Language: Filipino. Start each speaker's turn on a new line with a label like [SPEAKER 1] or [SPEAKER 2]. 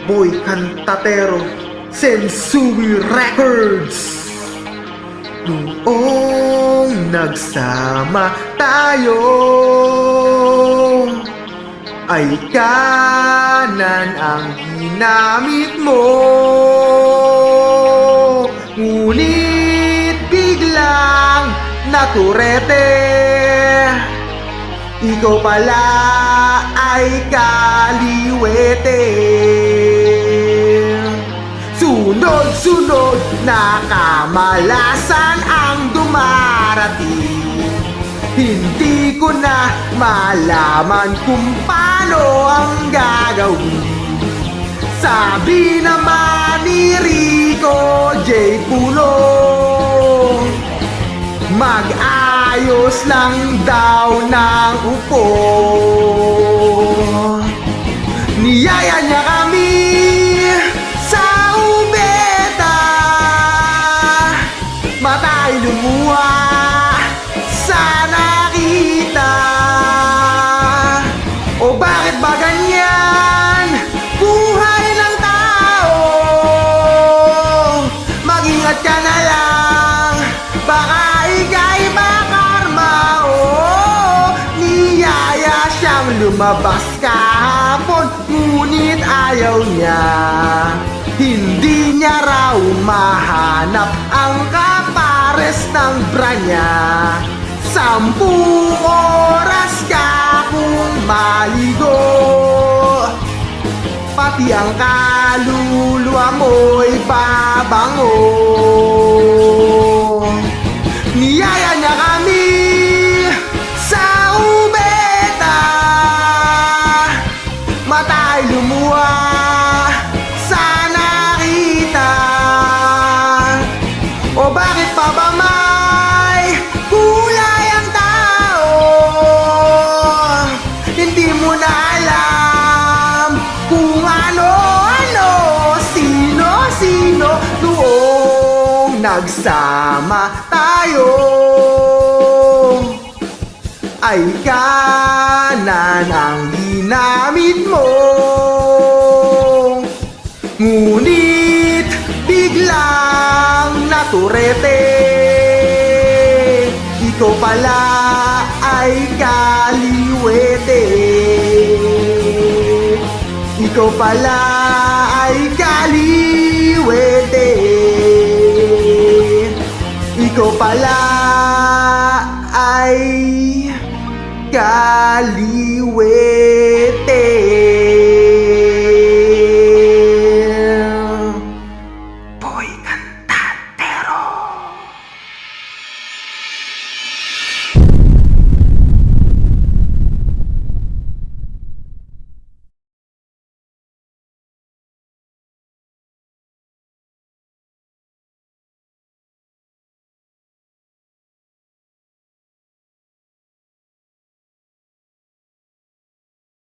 [SPEAKER 1] Boy Cantatero, Sensui Records. Noong nagsama tayo ay kanan ang ginamit mo, ngunit biglang naturete. Ikaw pala ay kaliwete. Sunod-sunod na kamalasan ang dumarating. Hindi ko na malaman kung paano ang gagawin. Sabi naman ni Rico J. Pulo, mag-ayos lang daw ng upo. Niyaya niya kami sa ubeta, matay lumuha sa nakita. O bakit ba ganyan buhay ng tao? Mag-ingat ka na lang, baka ika'y makarma. Niyaya siyang lumabas kahapon, ngunit ayaw niya. Hindi niya raw mahanap ang kapares ng bra niya. 10 oras ka kung maligo, pati ang kaluluwa mo'y babango. Niyaya niya kami sa ubeta, matay lumuha sa nakita. O bakit pa ba may kulay ang tao? Hindi mo na alam kung ano-ano, sino-sino noong nagsama tayo. Ay kanan ang ginamit mo, ngunit biglang naturete. Ikaw pala ay kaliwete. Ikaw pala ay kaliwete. Ikaw pala ay kaliwete.